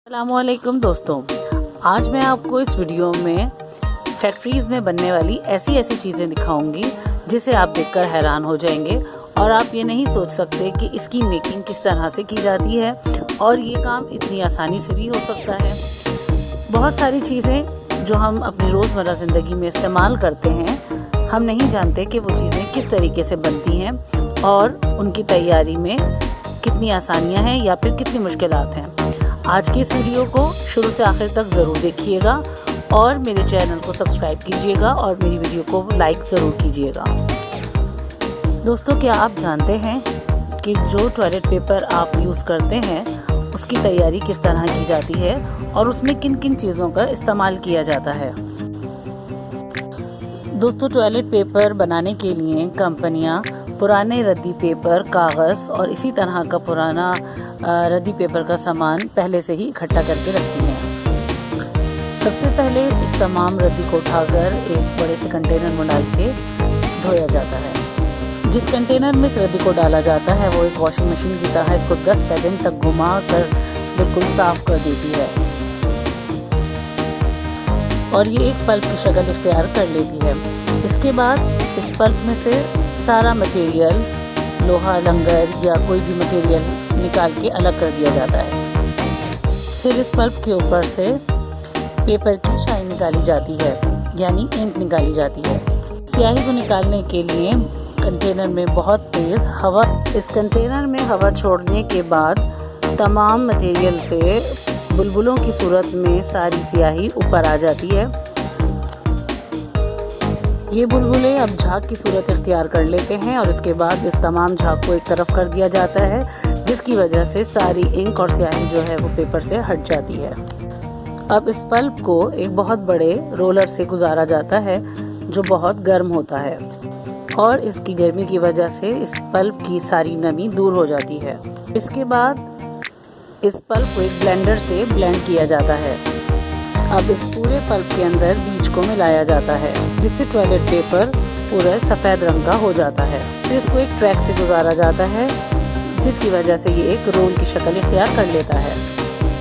अस्सलामुअलैकुम दोस्तों, आज मैं आपको इस वीडियो में फैक्ट्रीज़ में बनने वाली ऐसी चीज़ें दिखाऊंगी जिसे आप देखकर हैरान हो जाएंगे और आप ये नहीं सोच सकते कि इसकी मेकिंग किस तरह से की जाती है और ये काम इतनी आसानी से भी हो सकता है। बहुत सारी चीज़ें जो हम अपनी रोज़मर्रा ज़िंदगी में इस्तेमाल करते हैं, हम नहीं जानते कि वो चीज़ें किस तरीके से बनती हैं और उनकी तैयारी में कितनी आसानियाँ हैं या फिर कितनी मुश्किलात हैं। आज की इस वीडियो को शुरू से आखिर तक ज़रूर देखिएगा और मेरे चैनल को सब्सक्राइब कीजिएगा और मेरी वीडियो को लाइक ज़रूर कीजिएगा। दोस्तों, क्या आप जानते हैं कि जो टॉयलेट पेपर आप यूज़ करते हैं उसकी तैयारी किस तरह की जाती है और उसमें किन किन चीज़ों का इस्तेमाल किया जाता है। दोस्तों, टॉयलेट पेपर बनाने के लिए कंपनियां पुराने रद्दी पेपर, कागज़ और इसी तरह का पुराना रद्दी पेपर का सामान पहले से ही इकट्ठा करके रखती हैं। सबसे पहले इस तमाम रद्दी को उठाकर एक बड़े से कंटेनर में डाल के धोया जाता है। जिस कंटेनर में इस रद्दी को डाला जाता है वो एक वॉशिंग मशीन की तरह इसको 10 सेकंड तक घुमा कर बिल्कुल साफ कर देती है और ये एक पल्प की शक्ल इख्तियार कर लेती है। इसके बाद इस पल्प में से सारा मटेरियल, लोहा, लंगर या कोई भी मटेरियल निकाल के अलग कर दिया जाता है। फिर इस पल्प के ऊपर से पेपर की शाइन निकाली जाती है, यानी इंक निकाली जाती है। स्याही को निकालने के लिए कंटेनर में बहुत तेज़ हवा, इस कंटेनर में हवा छोड़ने के बाद तमाम मटेरियल से बुलबुलों की सूरत में सारी स्याही ऊपर आ जाती है। ये बुलबुले अब झाग की सूरत इख्तियार कर लेते हैं और इसके बाद इस तमाम झाग को एक तरफ कर दिया जाता है, जिसकी वजह से सारी इंक और स्याही जो है वो पेपर से हट जाती है। अब इस पल्प को एक बहुत बड़े रोलर से गुजारा जाता है जो बहुत गर्म होता है और इसकी गर्मी की वजह से इस पल्प की सारी नमी दूर हो जाती है। इसके बाद इस पल्प को एक ब्लेंडर से ब्लेंड किया जाता है। अब इस पूरे पल्प के अंदर बीज को मिलाया जाता है, जिससे टॉयलेट पेपर पूरा सफ़ेद रंग का हो जाता है। फिर इसको एक ट्रैक से गुजारा जाता है, जिसकी वजह से ये एक रोल की शक्ल इख्तियार कर लेता है।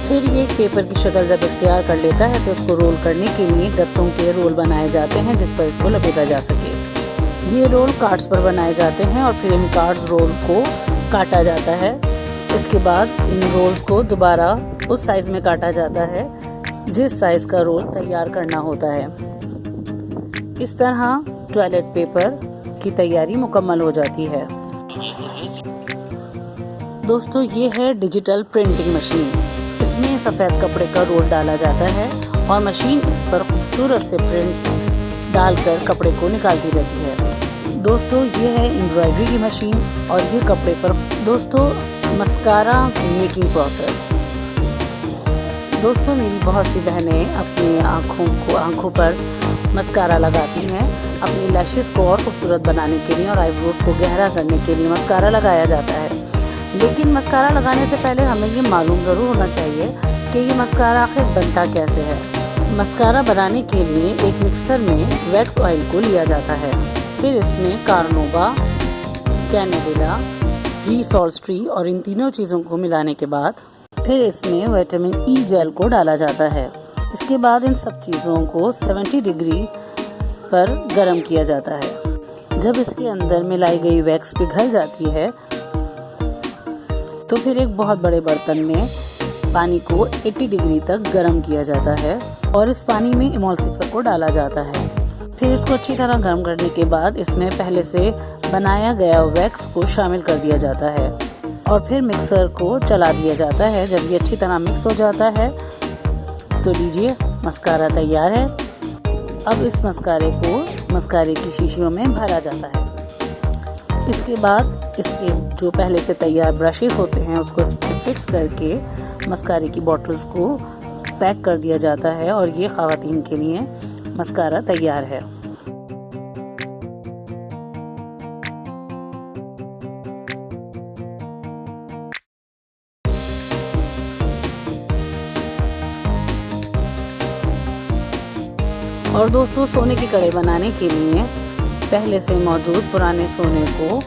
फिर ये एक पेपर की शक्ल जब इख्तियार कर लेता है तो इसको रोल करने के लिए गत्तों के रोल बनाए जाते हैं जिस पर इसको लपेटा जा सके। ये रोल कार्ड्स पर बनाए जाते हैं और फिर इन कार्ड्स रोल को काटा जाता है। इसके बाद इन रोल्स को दोबारा उस साइज़ में काटा जाता है जिस साइज़ का रोल तैयार करना होता है। इस तरह टॉयलेट पेपर की तैयारी मुकम्मल हो जाती है। दोस्तों, ये है डिजिटल प्रिंटिंग मशीन। इसमें सफ़ेद कपड़े का रोल डाला जाता है और मशीन इस पर खूबसूरत से प्रिंट डालकर कपड़े को निकालती रहती है। दोस्तों, ये है एम्ब्रॉयडरी की मशीन और ये कपड़े पर दोस्तों मस्कारा मेकिंग प्रोसेस। दोस्तों, मेरी बहुत सी बहनें अपनी आँखों पर मस्कारा लगाती हैं। अपनी लैशेस को और खूबसूरत बनाने के लिए और आईब्रोज को गहरा करने के लिए मस्कारा लगाया जाता है। लेकिन मस्कारा लगाने से पहले हमें ये मालूम ज़रूर होना चाहिए कि ये मस्कारा आखिर बनता कैसे है। मस्कारा बनाने के लिए एक मिक्सर में वैक्स ऑयल को लिया जाता है। फिर इसमें कार्नोबा, कैनेडिला, री-सॉल्स्ट्री और इन तीनों चीज़ों को मिलाने के बाद फिर इसमें विटामिन ई जेल को डाला जाता है। इसके बाद इन सब चीज़ों को 70 डिग्री पर गर्म किया जाता है। जब इसके अंदर मिलाई गई वैक्स पिघल जाती है तो फिर एक बहुत बड़े बर्तन में पानी को 80 डिग्री तक गर्म किया जाता है और इस पानी में इमल्सिफर को डाला जाता है। फिर इसको अच्छी तरह गर्म करने के बाद इसमें पहले से बनाया गया वैक्स को शामिल कर दिया जाता है और फिर मिक्सर को चला दिया जाता है। जब ये अच्छी तरह मिक्स हो जाता है तो लीजिए, मस्कारा तैयार है। अब इस मस्कारे को मस्कारे की शीशियों में भरा जाता है। इसके बाद इसके जो पहले से तैयार ब्रशेस होते हैं उसको इस पर फिक्स करके मस्कारे की बॉटल्स को पैक कर दिया जाता है और ये ख़वातीन के लिए मस्कारा तैयार है। और दोस्तों, सोने की कड़े बनाने के लिए पहले से मौजूद पुराने सोने को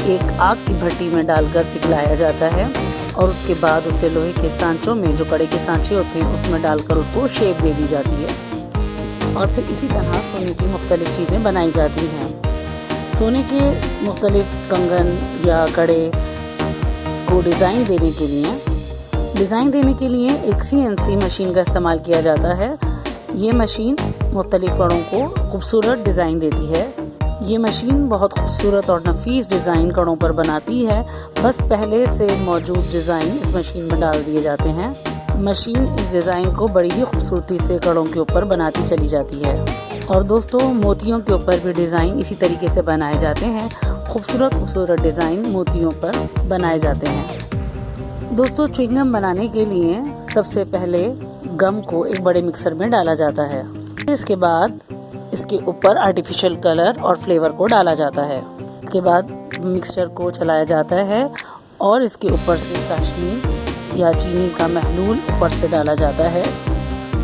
एक आग की भट्टी में डालकर पिघलाया जाता है और उसके बाद उसे लोहे के सांचों में, जो कड़े के सांचे होते हैं, उसमें डालकर उसको शेप दे दी जाती है। और फिर इसी तरह सोने की मुख्तलिफ़ चीज़ें बनाई जाती हैं। सोने के मुख्तलिफ़ कंगन या कड़े को डिज़ाइन देने के लिए एक CNC मशीन का इस्तेमाल किया जाता है। ये मशीन मुख्तलिफ़ कड़ों को खूबसूरत डिज़ाइन देती है। ये मशीन बहुत खूबसूरत और नफीस डिज़ाइन कड़ों पर बनाती है। बस पहले से मौजूद डिज़ाइन इस मशीन में डाल दिए जाते हैं। मशीन इस डिज़ाइन को बड़ी ही खूबसूरती से कड़ों के ऊपर बनाती चली जाती है। और दोस्तों, मोतियों के ऊपर भी डिज़ाइन इसी तरीके से बनाए जाते हैं। खूबसूरत डिज़ाइन मोतियों पर बनाए जाते हैं। दोस्तों, च्युइंगम बनाने के लिए सबसे पहले गम को एक बड़े मिक्सर में डाला जाता है। इसके बाद इसके ऊपर आर्टिफिशियल कलर और फ्लेवर को डाला जाता है। इसके बाद मिक्सचर को चलाया जाता है और इसके ऊपर से चाशनी या चीनी का महलूल ऊपर से डाला जाता है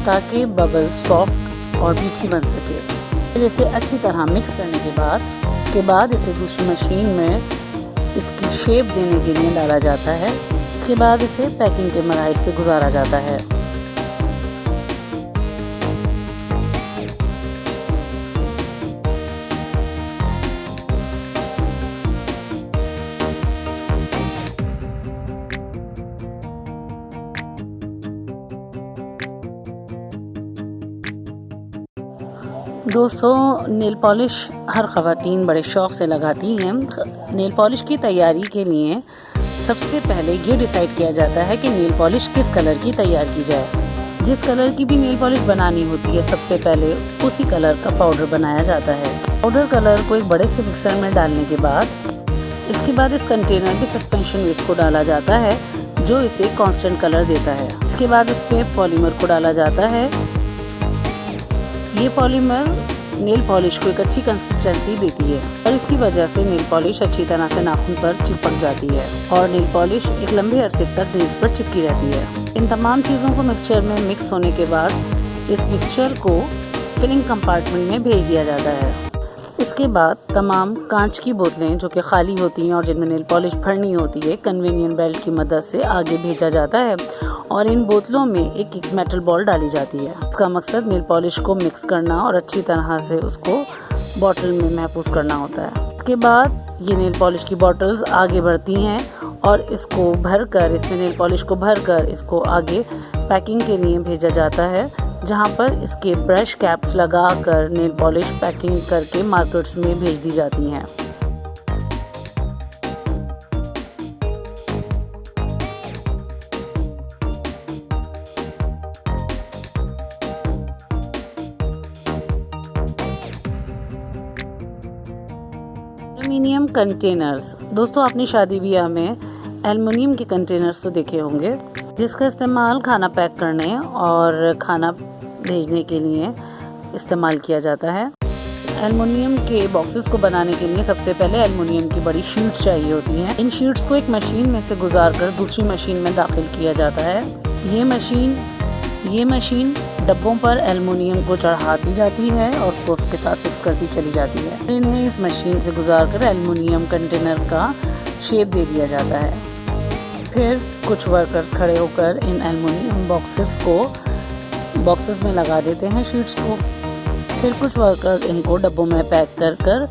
ताकि बबल सॉफ्ट और मीठी बन सके। फिर इसे अच्छी तरह मिक्स करने के बाद इसे दूसरी मशीन में इसकी शेप देने के लिए डाला जाता है। इसके बाद इसे पैकिंग के मराइल से गुजारा जाता है। दोस्तों, नेल पॉलिश हर ख़वातीन बड़े शौक़ से लगाती हैं। नेल पॉलिश की तैयारी के लिए सबसे पहले ये डिसाइड किया जाता है कि नेल पॉलिश किस कलर की तैयार की जाए। जिस कलर की भी नेल पॉलिश बनानी होती है, सबसे पहले उसी कलर का पाउडर बनाया जाता है। पाउडर कलर को एक बड़े से मिक्सर में डालने के बाद इसके बाद इस कंटेनर में सस्पेंशन वेस्ट को डाला जाता है, जो इसे कांस्टेंट कलर देता है। इसके बाद इस पे पॉलीमर को डाला जाता है। ये पॉलीमर नेल पॉलिश को एक अच्छी कंसिस्टेंसी देती है और इसकी वजह से नेल पॉलिश अच्छी तरह से नाखून पर चिपक जाती है और नेल पॉलिश एक लंबे अरसे तक नेल्स पर चिपकी रहती है। इन तमाम चीज़ों को मिक्सचर में मिक्स होने के बाद इस मिक्सचर को फिलिंग कंपार्टमेंट में भेज दिया जाता है। इसके बाद तमाम कांच की बोतलें जो कि खाली होती हैं और जिनमें नेल पॉलिश भरनी होती है, कन्वेनियन बेल्ट की मदद से आगे भेजा जाता है और इन बोतलों में एक मेटल बॉल डाली जाती है। इसका मकसद नेल पॉलिश को मिक्स करना और अच्छी तरह से उसको बॉटल में महफूज करना होता है। इसके बाद ये नेल पॉलिश की बॉटल्स आगे बढ़ती हैं और इसको भरकर, इसमें नेल पॉलिश को भरकर इसको आगे पैकिंग के लिए भेजा जाता है, जहां पर इसके ब्रश कैप्स लगाकर नेल पॉलिश पैकिंग करके मार्केट्स में भेज दी जाती हैं। Aluminium containers. दोस्तों, आपने शादी ब्याह में एल्युमिनियम के कंटेनर्स तो देखे होंगे, जिसका इस्तेमाल खाना पैक करने और खाना भेजने के लिए इस्तेमाल किया जाता है। एल्युमिनियम के बॉक्सेस को बनाने के लिए सबसे पहले एल्युमिनियम की बड़ी शीट्स चाहिए होती हैं। इन शीट्स को एक मशीन में से गुजारकर दूसरी मशीन में दाखिल किया जाता है। ये मशीन डब्बों पर एल्युमिनियम को चढ़ाती जाती है और उसको उसके साथ फिक्स करती चली जाती है। इन्हें इस मशीन से गुजारकर एल्युमिनियम कंटेनर का शेप दे दिया जाता है। फिर कुछ वर्कर्स खड़े होकर इन एल्युमिनियम बॉक्सेस में लगा देते हैं शीट्स को। फिर कुछ वर्कर्स इनको डब्बों में पैक कर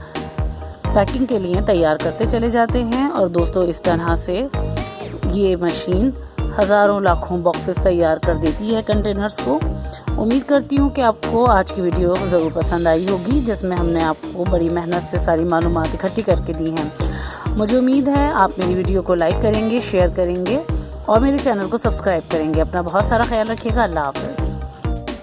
पैकिंग के लिए तैयार करते चले जाते हैं। और दोस्तों, इस तरह से ये मशीन हज़ारों लाखों बॉक्सेस तैयार कर देती है कंटेनर्स को। उम्मीद करती हूँ कि आपको आज की वीडियो ज़रूर पसंद आई होगी, जिसमें हमने आपको बड़ी मेहनत से सारी मालूमात इकट्ठी करके दी हैं। मुझे उम्मीद है आप मेरी वीडियो को लाइक करेंगे, शेयर करेंगे और मेरे चैनल को सब्सक्राइब करेंगे। अपना बहुत सारा ख्याल रखिएगा। अल्लाह हाफ़िज़।